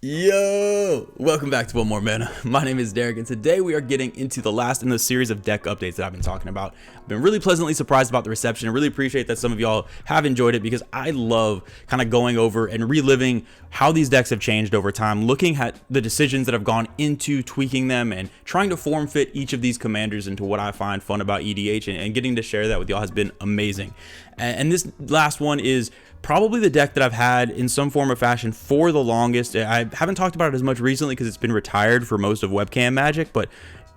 Yo, welcome back to One More Mana. My name is Derik, and today we are getting into the last in the series of deck updates that I've been talking about. I've been really pleasantly surprised about the reception. I really appreciate that some of y'all have enjoyed it because I love kind of going over and reliving how these decks have changed over time, looking at the decisions that have gone into tweaking them and trying to form fit each of these commanders into what I find fun about EDH, and getting to share that with y'all has been amazing. And this last one is probably the deck that I've had in some form or fashion for the longest. I haven't talked about it as much recently because it's been retired for most of webcam magic, but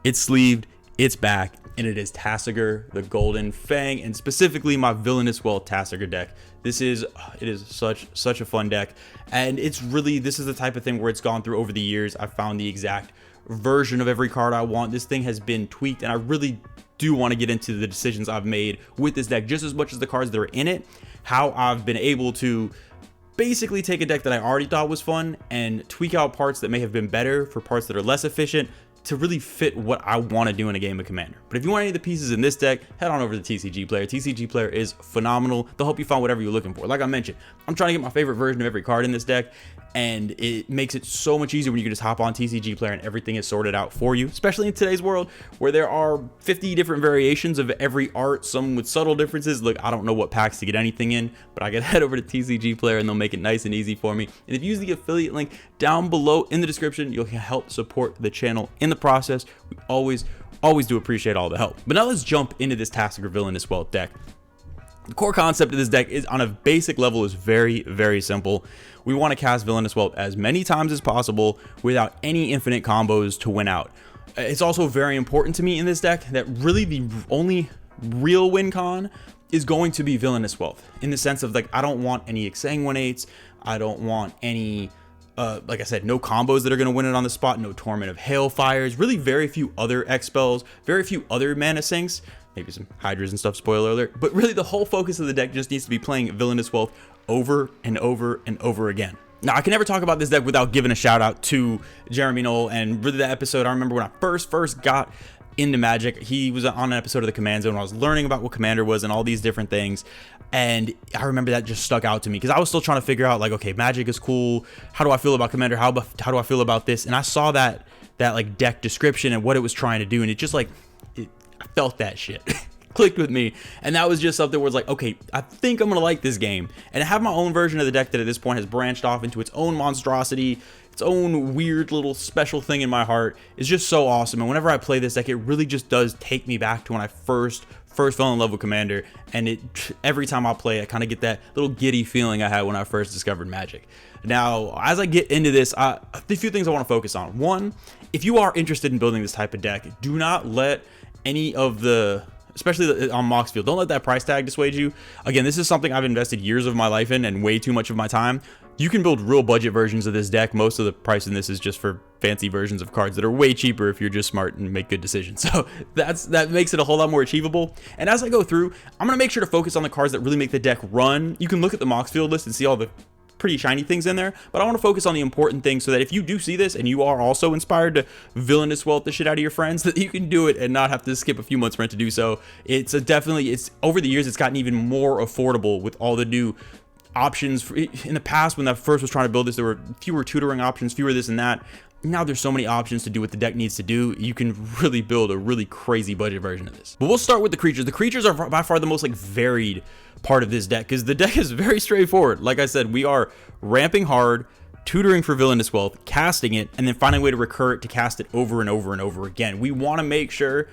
it's sleeved, it's back, and it is Tasigur the Golden Fang, and specifically my Villainous Wealth Tasigur deck. It is such a fun deck, and it's really, this is the type of thing where it's gone through over the years. I've found the exact version of every card I want. This thing has been tweaked, and I really do want to get into the decisions I've made with this deck just as much as the cards that are in it, how I've been able to basically take a deck that I already thought was fun and tweak out parts that may have been better for parts that are less efficient to really fit what I want to do in a game of Commander. But if you want any of the pieces in this deck, head on over to TCG Player. TCG Player is phenomenal. They'll help you find whatever you're looking for. Like I mentioned, I'm trying to get my favorite version of every card in this deck, and it makes it so much easier when you can just hop on TCG Player and everything is sorted out for you, especially in today's world where there are 50 different variations of every art, some with subtle differences. Look, I don't know what packs to get anything in, but I can head over to TCG Player and they'll make it nice and easy for me. And if you use the affiliate link down below in the description, you'll help support the channel in the process. We always do appreciate all the help. But now let's jump into this Tasigur Villainous Wealth deck. The core concept of this deck is, on a basic level, is very simple. We want to cast Villainous Wealth as many times as possible without any infinite combos to win out. It's also very important to me in this deck that really the only real win con is going to be Villainous Wealth, in the sense of, like, I don't want any exsanguinates, I don't want any like I said, no combos that are going to win it on the spot, no Torment of Hailfires, really very few other X spells, very few other mana sinks, maybe some Hydras and stuff, spoiler alert, but really the whole focus of the deck just needs to be playing Villainous Wealth over and over and over again. Now, I can never talk about this deck without giving a shout out to Jeremy Knoll, and really that episode, I remember when I first got into Magic, he was on an episode of the Command Zone when I was learning about what Commander was and all these different things, and I remember that just stuck out to me because I was still trying to figure out, like, okay, Magic is cool, how do I feel about Commander, how do I feel about this, and I saw that like deck description and what it was trying to do, and it just, like, I felt that shit clicked with me, and that was just something where it's like, okay, I think I'm gonna like this game. And I have my own version of the deck that at this point has branched off into its own monstrosity, its own weird little special thing in my heart. Is just so awesome, and whenever I play this deck, it really just does take me back to when I first fell in love with Commander, and every time I play, I kind of get that little giddy feeling I had when I first discovered Magic. Now, as I get into this, a few things I want to focus on. One, if you are interested in building this type of deck, do not let any of the, especially on Moxfield, don't let that price tag dissuade you. Again, this is something I've invested years of my life in and way too much of my time. You can build real budget versions of this deck. Most of the price in this is just for fancy versions of cards that are way cheaper if you're just smart and make good decisions. So that makes it a whole lot more achievable. And as I go through, I'm going to make sure to focus on the cards that really make the deck run. You can look at the Moxfield list and see all the pretty shiny things in there, but I want to focus on the important things so that if you do see this and you are also inspired to Villainous Wealth the shit out of your friends, that you can do it and not have to skip a few months rent to do so. It's over the years, it's gotten even more affordable with all the new options. In the past, when I first was trying to build this, there were fewer tutoring options, fewer this and that. Now there's so many options to do what the deck needs to do. You can really build a really crazy budget version of this. But we'll start with the creatures. The creatures are by far the most, like, varied part of this deck, because the deck is very straightforward. Like I said, we are ramping hard, tutoring for Villainous Wealth, casting it, and then finding a way to recur it to cast it over and over and over again. We want to make sure,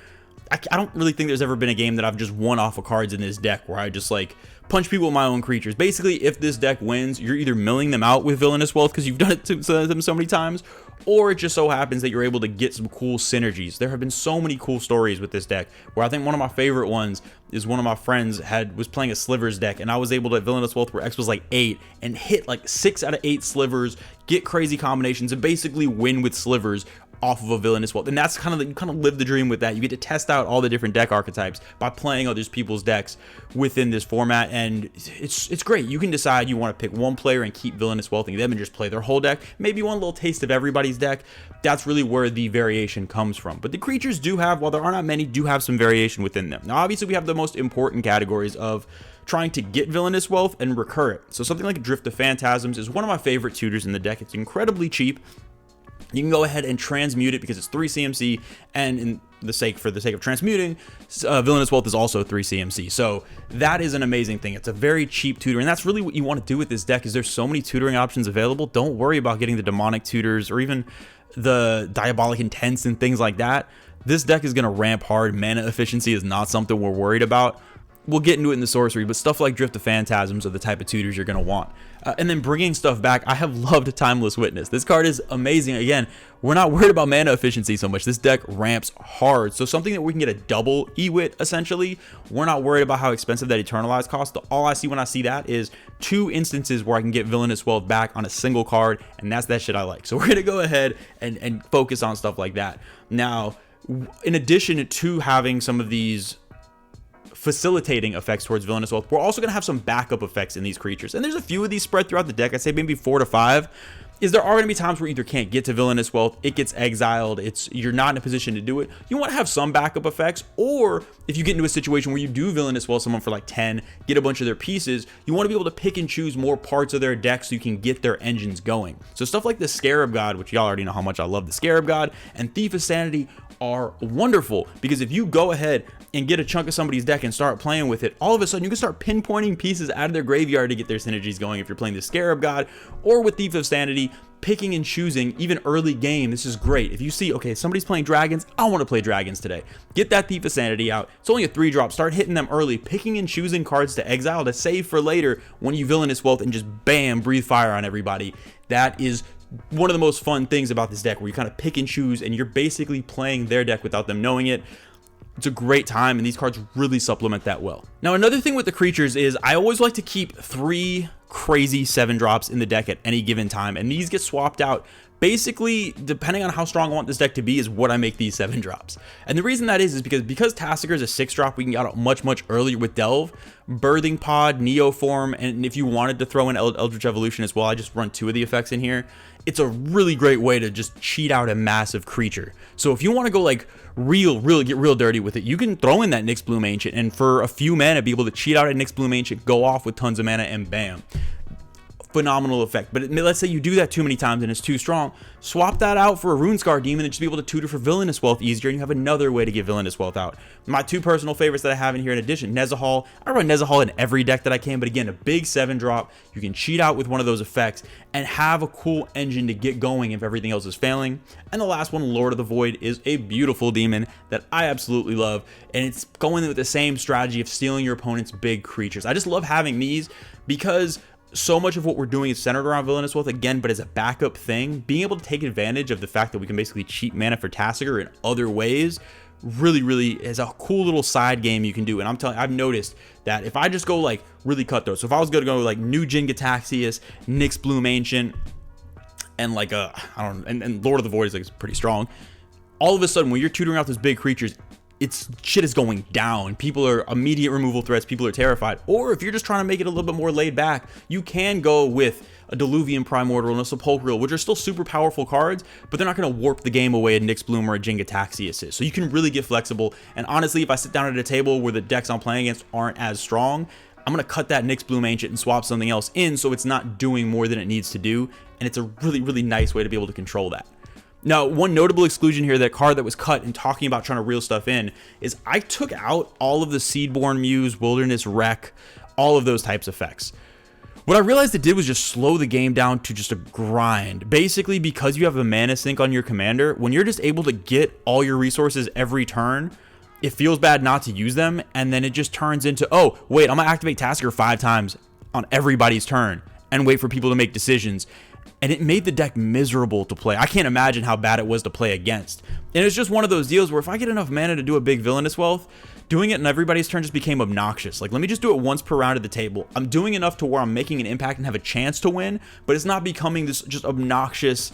I don't really think there's ever been a game that I've just won off of cards in this deck where I just, like, punch people with my own creatures. Basically, if this deck wins, you're either milling them out with Villainous Wealth because you've done it to them so many times, or it just so happens that you're able to get some cool synergies. There have been so many cool stories with this deck, where I think one of my favorite ones is one of my friends was playing a Slivers deck, and I was able to Villainous Wealth where X was like 8 and hit like 6 out of 8 Slivers, get crazy combinations, and basically win with Slivers off of a Villainous Wealth. And that's you kind of live the dream with that. You get to test out all the different deck archetypes by playing other people's decks within this format, and it's great. You can decide you want to pick one player and keep Villainous Wealthing them and just play their whole deck. Maybe you want a little taste of everybody's deck. That's really where the variation comes from. But the creatures do have, while there are not many, do have some variation within them. Now, obviously, we have the most important categories of trying to get Villainous Wealth and recur it. So something like Drift of Phantasms is one of my favorite tutors in the deck. It's incredibly cheap. You can go ahead and transmute it because it's 3 CMC, and for the sake of transmuting, Villainous Wealth is also 3 CMC. So that is an amazing thing. It's a very cheap tutor, and that's really what you want to do with this deck. Is there's so many tutoring options available. Don't worry about getting the demonic tutors or even the diabolic intents and things like that. This deck is going to ramp hard. Mana efficiency is not something we're worried about. We'll get into it in the sorcery, but stuff like Drift of Phantasms are the type of tutors you're going to want. And then bringing stuff back, I have loved Timeless Witness. This card is amazing. Again, we're not worried about mana efficiency so much. This deck ramps hard. So something that we can get a double E-Wit, essentially. We're not worried about how expensive that Eternalize costs. All I see when I see that is 2 instances where I can get Villainous Wealth back on a single card, and that's that shit I like. So we're going to go ahead and focus on stuff like that. Now, in addition to having some of these facilitating effects towards Villainous Wealth, we're also going to have some backup effects in these creatures, and there's a few of these spread throughout the deck. I'd say maybe 4 to 5. There are going to be times where you either can't get to Villainous Wealth, it gets exiled, you're not in a position to do it. You want to have some backup effects, or if you get into a situation where you do Villainous Wealth someone for like 10, get a bunch of their pieces, you want to be able to pick and choose more parts of their deck so you can get their engines going. So stuff like the Scarab God, which y'all already know how much I love the Scarab God, and Thief of Sanity are wonderful, because if you go ahead and get a chunk of somebody's deck and start playing with it, all of a sudden you can start pinpointing pieces out of their graveyard to get their synergies going. If you're playing the Scarab God, or with Thief of Sanity, picking and choosing even early game, this is great. If you see, okay, somebody's playing dragons, I want to play dragons today, get that Thief of Sanity out. It's only a 3-drop. Start hitting them early, picking and choosing cards to exile to save for later when you Villainous Wealth and just bam, breathe fire on everybody. That is one of the most fun things about this deck, where you kind of pick and choose and you're basically playing their deck without them knowing it. It's a great time, and these cards really supplement that well. Now, another thing with the creatures is I always like to keep 3 crazy 7-drops in the deck at any given time, and these get swapped out basically depending on how strong I want this deck to be is what I make these 7-drops. And the reason that is because Tasigur is a 6-drop, we can get out much earlier with Delve, Birthing Pod, Neoform, and if you wanted to throw in Eldritch Evolution as well, I just run 2 of the effects in here. It's a really great way to just cheat out a massive creature. So if you want to go like really get real dirty with it, you can throw in that Nyx Bloom Ancient, and for a few mana be able to cheat out a Nyx Bloom Ancient, go off with tons of mana, and bam. Phenomenal effect. But let's say you do that too many times and it's too strong, swap that out for a Runescar Demon and just be able to tutor for Villainous Wealth easier, and you have another way to get Villainous Wealth out. My 2 personal favorites that I have in here in addition, Nezahal. I run Nezahal in every deck that I can, but again, a big 7-drop, you can cheat out with one of those effects and have a cool engine to get going if everything else is failing. And the last one, Lord of the Void, is a beautiful demon that I absolutely love, and it's going in with the same strategy of stealing your opponent's big creatures. I just love having these because so much of what we're doing is centered around Villainous Wealth again, but as a backup thing, being able to take advantage of the fact that we can basically cheat mana for Tasigur in other ways really is a cool little side game you can do. And I'm telling you, I've noticed that if I just go like really cutthroat, so if I was going to go like New Jin Gataxias, Nyx Bloom Ancient, and like and Lord of the Void is like pretty strong, all of a sudden when you're tutoring out those big creatures, shit is going down. People are immediate removal threats. People are terrified. Or if you're just trying to make it a little bit more laid back, you can go with a Diluvian Primordial and a Sepulchral, which are still super powerful cards, but they're not going to warp the game away at Nyx Bloom or a Jingataxias is. So you can really get flexible. And honestly, if I sit down at a table where the decks I'm playing against aren't as strong, I'm going to cut that Nyx Bloom Ancient and swap something else in so it's not doing more than it needs to do. And it's a really nice way to be able to control that. Now, one notable exclusion here, that card that was cut in talking about trying to reel stuff in, is I took out all of the Seedborn Muse, Wilderness Wreck, all of those types of effects. What I realized it did was just slow the game down to just a grind. Basically, because you have a mana sink on your commander, when you're just able to get all your resources every turn, it feels bad not to use them, and then it just turns into, oh, wait, I'm going to activate Tasigur 5 times on everybody's turn and wait for people to make decisions. And it made the deck miserable to play. I can't imagine how bad it was to play against. And it's just one of those deals where if I get enough mana to do a big Villainous Wealth, doing it in everybody's turn just became obnoxious. Like, let me just do it once per round at the table. I'm doing enough to where I'm making an impact and have a chance to win, but it's not becoming this just obnoxious,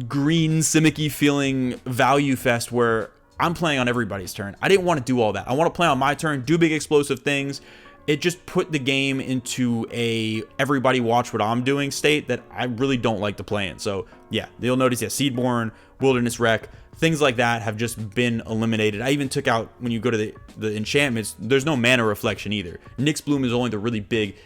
green, Simic-y feeling value fest where I'm playing on everybody's turn. I didn't want to do all that. I want to play on my turn, do big explosive things. It just put the game into a everybody watch what I'm doing state that I really don't like to play in. So yeah, you'll notice, yeah, Seedborn, Wilderness Wreck, things like that have just been eliminated. I even took out, when you go to the enchantments, there's no mana reflection either. Nyx Bloom is only the really big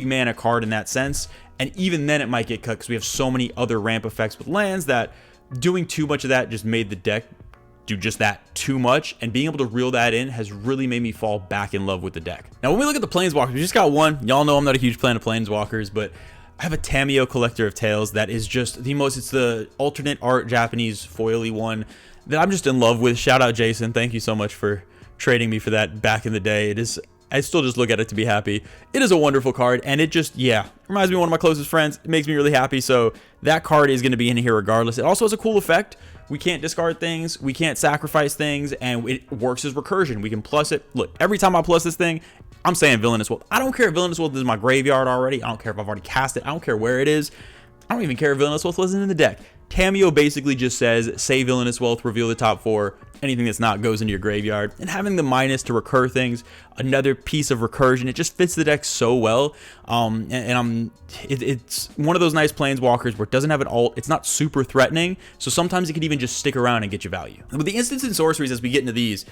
mana card in that sense, and even then it might get cut because we have so many other ramp effects with lands that doing too much of that just made the deck do just that too much, and being able to reel that in has really made me fall back in love with the deck. Now when we look at the Planeswalkers, we just got one. Y'all know I'm not a huge fan of Planeswalkers, but I have a Tamiyo Collector of Tales that is just the most, it's the alternate art Japanese foily one that I'm just in love with. Shout out Jason, thank you so much for trading me for that back in the day. It is, I still just look at it to be happy. It is a wonderful card, and it just, yeah, reminds me of one of my closest friends. It makes me really happy, so that card is going to be in here regardless. It also has a cool effect. We can't discard things, we can't sacrifice things, and it works as recursion. We can plus it. Look, every time I plus this thing, I'm saying Villainous Wealth. I don't care if Villainous Wealth is in my graveyard already. I don't care if I've already cast it. I don't care where it is. I don't even care if Villainous Wealth wasn't in the deck. Tamiyo basically just says, say Villainous Wealth, reveal the top 4. Anything that's not goes into your graveyard. And having the minus to recur things, another piece of recursion, it just fits the deck so well. It's one of those nice planeswalkers where it doesn't have an alt. It's not super threatening, so sometimes it can even just stick around and get you value. And with the instants and sorceries, as we get into these,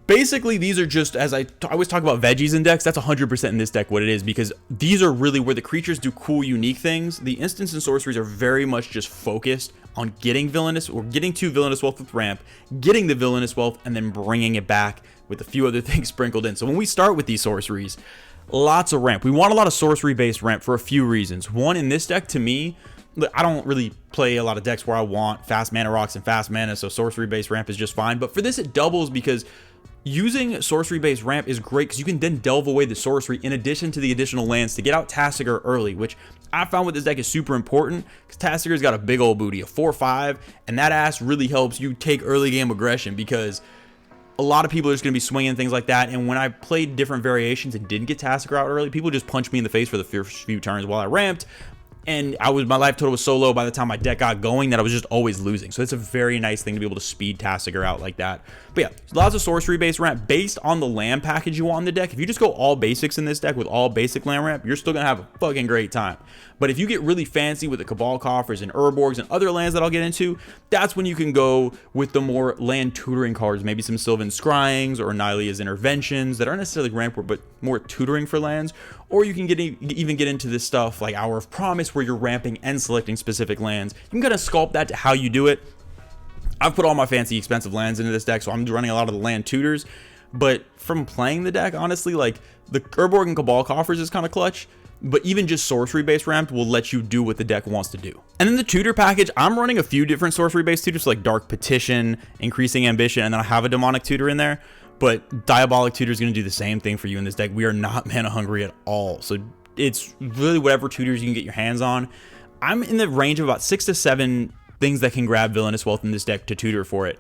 basically, these are just, as I always talk about veggies in decks, that's 100% in this deck what it is, because these are really where the creatures do cool, unique things. The instants and sorceries are very much just focused on getting Villainous, or getting to Villainous Wealth with ramp, getting the Villainous Wealth, and then bringing it back with a few other things sprinkled in. So when we start with these sorceries, lots of ramp. We want a lot of sorcery-based ramp for a few reasons. One, in this deck, to me, I don't really play a lot of decks where I want fast mana rocks and fast mana, so sorcery-based ramp is just fine. But for this, it doubles, because using sorcery-based ramp is great because you can then delve away the sorcery in addition to the additional lands to get out Tasigur early, which I found with this deck is super important because Tasigur's got a big old booty, a 4/5, and that ass really helps you take early game aggression, because a lot of people are just going to be swinging things like that. And when I played different variations and didn't get Tasigur out early, people just punched me in the face for the first few turns while I ramped. And my life total was so low by the time my deck got going that I was just always losing. So it's a very nice thing to be able to speed Tasigur out like that. But yeah, lots of sorcery-based ramp based on the land package you want in the deck. If you just go all basics in this deck with all basic land ramp, you're still going to have a fucking great time. But if you get really fancy with the Cabal Coffers and Urborgs and other lands that I'll get into, that's when you can go with the more land tutoring cards, maybe some Sylvan Scryings or Nylea's Interventions that aren't necessarily ramp but more tutoring for lands. Or you can even get into this stuff like Hour of Promise, where you're ramping and selecting specific lands. You can kind of sculpt that to how you do it. I've put all my fancy expensive lands into this deck, so I'm running a lot of the land tutors. But from playing the deck, honestly, like the Urborg and Cabal Coffers is kind of clutch. But even just sorcery-based ramped will let you do what the deck wants to do. And then the tutor package, I'm running a few different sorcery-based tutors, like Dark Petition, Increasing Ambition, and then I have a Demonic Tutor in there. But Diabolic Tutor is going to do the same thing for you in this deck. We are not mana hungry at all. So it's really whatever tutors you can get your hands on. I'm in the range of about 6 to 7 things that can grab Villainous Wealth in this deck to tutor for it.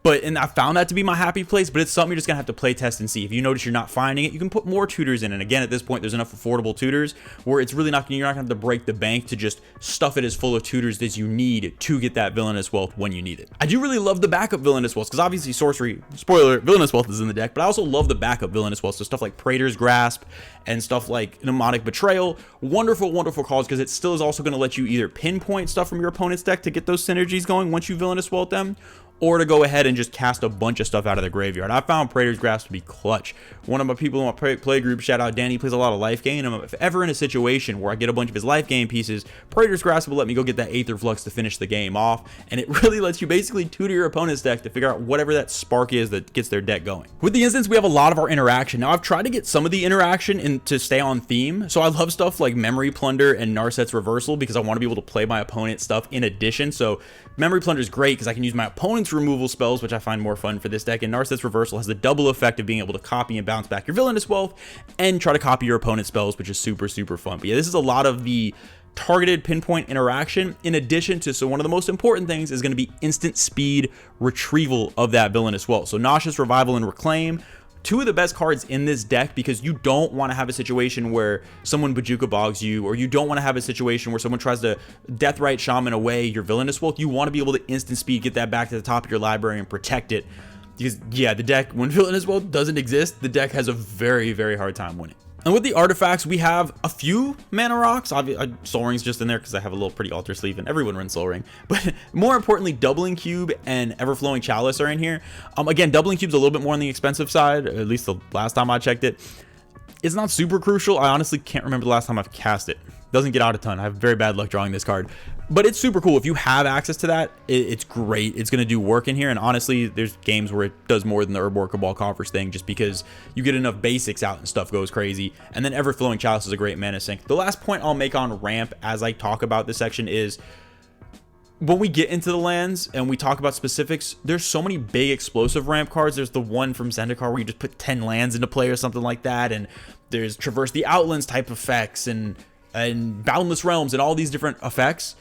And I found that to be my happy place, but it's something you're just going to have to play test and see. If you notice you're not finding it, you can put more tutors in. And again, at this point, there's enough affordable tutors where it's really not, you're not going to have to break the bank to just stuff it as full of tutors as you need to get that Villainous Wealth when you need it. I do really love the backup Villainous Wealth because obviously sorcery, spoiler, Villainous Wealth is in the deck, but I also love the backup Villainous Wealth. So stuff like Praetor's Grasp and stuff like Mnemonic Betrayal, wonderful, wonderful cards because it still is also going to let you either pinpoint stuff from your opponent's deck to get those synergies going once you Villainous Wealth them, or to go ahead and just cast a bunch of stuff out of the graveyard. I found Praetor's Grasp to be clutch. One of my people in my play group, shout out Danny, plays a lot of life gain. And if ever in a situation where I get a bunch of his life gain pieces, Praetor's Grasp will let me go get that Aether Flux to finish the game off. And it really lets you basically tutor your opponent's deck to figure out whatever that spark is that gets their deck going. With the instance, we have a lot of our interaction. Now, I've tried to get some of the interaction in to stay on theme. So I love stuff like Memory Plunder and Narset's Reversal because I want to be able to play my opponent's stuff in addition. So Memory Plunder is great because I can use my opponent's removal spells, which I find more fun for this deck, and Narset's Reversal has the double effect of being able to copy and bounce back your Villainous Wealth and try to copy your opponent's spells, which is super, super fun. But yeah, this is a lot of the targeted pinpoint interaction in addition to, so one of the most important things is going to be instant speed retrieval of that Villainous Wealth. So Nauseous Revival and Reclaim, two of the best cards in this deck because you don't want to have a situation where someone Bojuka Bogs you, or you don't want to have a situation where someone tries to Deathrite Shaman away your Villainous Wealth. You want to be able to instant speed, get that back to the top of your library and protect it. Because yeah, the deck, when Villainous Wealth doesn't exist, the deck has a very, very hard time winning. And with the artifacts, we have a few mana rocks. Soul Ring's just in there because I have a little pretty altar sleeve and everyone runs Soul Ring. But more importantly, Doubling Cube and Everflowing Chalice are in here. Again, Doubling Cube's a little bit more on the expensive side, at least the last time I checked it. It's not super crucial. I honestly can't remember the last time I've cast it. Doesn't get out a ton. I have very bad luck drawing this card. But it's super cool. If you have access to that, it's great. It's going to do work in here. And honestly, there's games where it does more than the Urborg Cabal Coffers thing, just because you get enough basics out and stuff goes crazy. And then Everflowing Chalice is a great mana sink. The last point I'll make on ramp as I talk about this section is, when we get into the lands and we talk about specifics, there's so many big explosive ramp cards. There's the one from Zendikar where you just put 10 lands into play or something like that. And there's Traverse the Outlands type effects and Boundless Realms and all these different effects.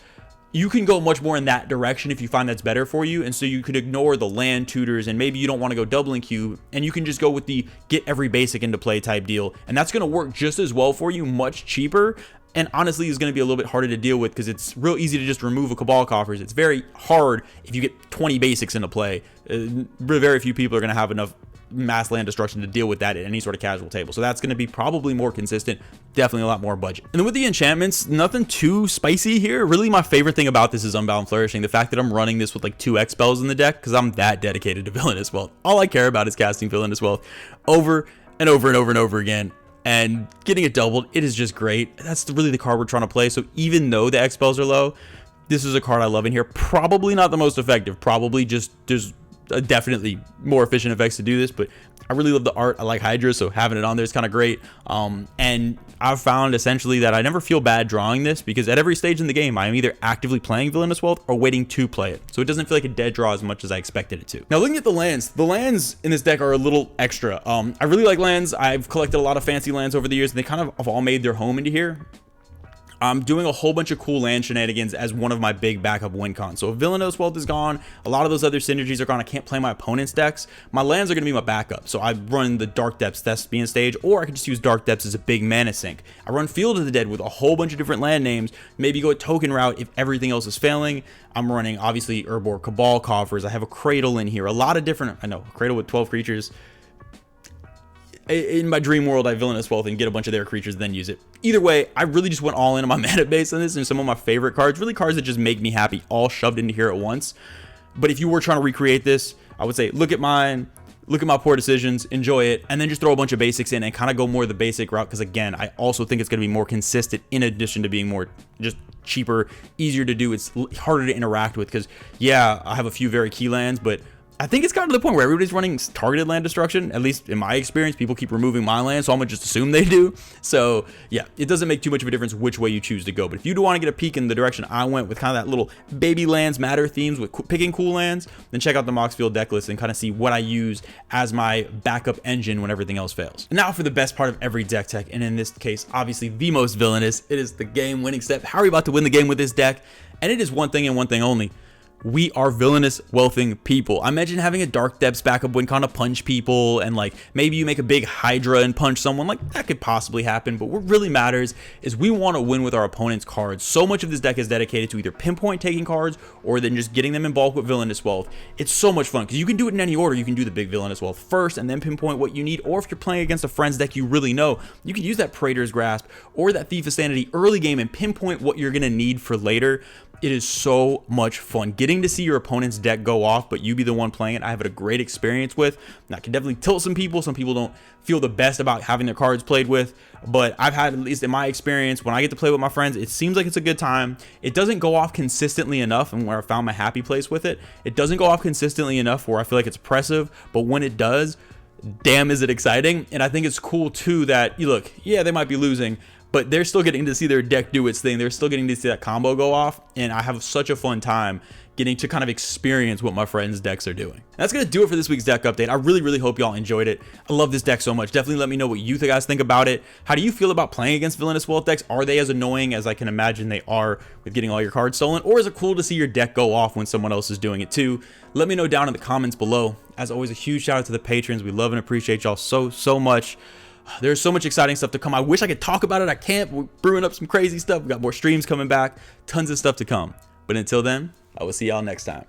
You can go much more in that direction if you find that's better for you. And so you could ignore the land tutors, and maybe you don't want to go Doubling Cube, and you can just go with the get every basic into play type deal. And that's going to work just as well for you, much cheaper. And honestly, is going to be a little bit harder to deal with because it's real easy to just remove a Cabal Coffers. It's very hard if you get 20 basics into play. Very few people are going to have enough mass land destruction to deal with that at any sort of casual table. So that's going to be probably more consistent, definitely a lot more budget. And then with the enchantments, nothing too spicy here. Really, my favorite thing about this is Unbound Flourishing. The fact that I'm running this with like 2 X spells in the deck, because I'm that dedicated to Villainous Wealth. All I care about is casting Villainous Wealth over and over and over and over again. And getting it doubled, it is just great. That's really the card we're trying to play. So even though the X spells are low, this is a card I love in here. Probably not the most effective. Probably just there's definitely more efficient effects to do this, but I really love the art. I like Hydra, so having it on there is kind of great. And I've found essentially that I never feel bad drawing this, because at every stage in the game I am either actively playing Villainous Wealth or waiting to play it, so it doesn't feel like a dead draw as much as I expected it to. Now looking at the lands in this deck are a little extra. I really like lands. I've collected a lot of fancy lands over the years, and they kind of have all made their home into here. I'm doing a whole bunch of cool land shenanigans as one of my big backup win cons. So if Villainous Wealth is gone, a lot of those other synergies are gone. I can't play my opponent's decks. My lands are going to be my backup. So I run the Dark Depths Thespian stage, or I can just use Dark Depths as a big mana sink. I run Field of the Dead with a whole bunch of different land names. Maybe go a token route if everything else is failing. I'm running obviously Urborg Cabal Coffers. I have a Cradle in here. A lot of different, I know, a Cradle with 12 creatures. In my dream world, I Villainous Wealth and get a bunch of their creatures, then use it. Either way, I really just went all in on my mana base on this, and some of my favorite cards, really cards that just make me happy, all shoved into here at once. But if you were trying to recreate this, I would say look at mine, look at my poor decisions, enjoy it, and then just throw a bunch of basics in and kind of go more the basic route, because again, I also think it's going to be more consistent in addition to being more just cheaper, easier to do. It's harder to interact with, because yeah, I have a few very key lands, but I think it's gotten to the point where everybody's running targeted land destruction. At least in my experience, people keep removing my land, so I'm gonna just assume they do. So yeah, it doesn't make too much of a difference which way you choose to go. But if you do want to get a peek in the direction I went with kind of that little baby lands matter themes with picking cool lands, then check out the Moxfield deck list and kind of see what I use as my backup engine when everything else fails. And now for the best part of every deck tech, and in this case, obviously the most villainous. It is the game winning step. How are we about to win the game with this deck? And it is one thing and one thing only. We are Villainous Wealthing people. I mentioned having a Dark Depths backup win con to punch people, and like maybe you make a big Hydra and punch someone. Like that could possibly happen, but what really matters is we want to win with our opponent's cards. So much of this deck is dedicated to either pinpoint taking cards or then just getting them in bulk with Villainous Wealth. It's so much fun because you can do it in any order. You can do the big Villainous Wealth first and then pinpoint what you need, or if you're playing against a friend's deck you really know, you can use that Praetor's Grasp or that Thief of Sanity early game and pinpoint what you're gonna need for later. It is so much fun getting to see your opponent's deck go off, but you be the one playing it. I have had a great experience with, and I can definitely tilt some people. Some people don't feel the best about having their cards played with, but I've had, at least in my experience, when I get to play with my friends, it seems like it's a good time. It doesn't go off consistently enough, and where I found my happy place with it, it doesn't go off consistently enough where I feel like it's oppressive, but when it does, damn is it exciting. And I think it's cool too that, you look, yeah, they might be losing, but they're still getting to see their deck do its thing. They're still getting to see that combo go off, and I have such a fun time getting to kind of experience what my friends' decks are doing. That's gonna do it for this week's deck update. I really hope y'all enjoyed it. I love this deck so much. Definitely let me know what you guys think about it. How do you feel about playing against Villainous Wealth decks? Are they as annoying as I can imagine they are with getting all your cards stolen, or is it cool to see your deck go off when someone else is doing it too? Let me know down in the comments below. As always, a huge shout out to the patrons. We love and appreciate y'all so much. There's so much exciting stuff to come. I wish I could talk about it. I can't. We're brewing up some crazy stuff. We got more streams coming back, tons of stuff to come. But until then, I will see y'all next time.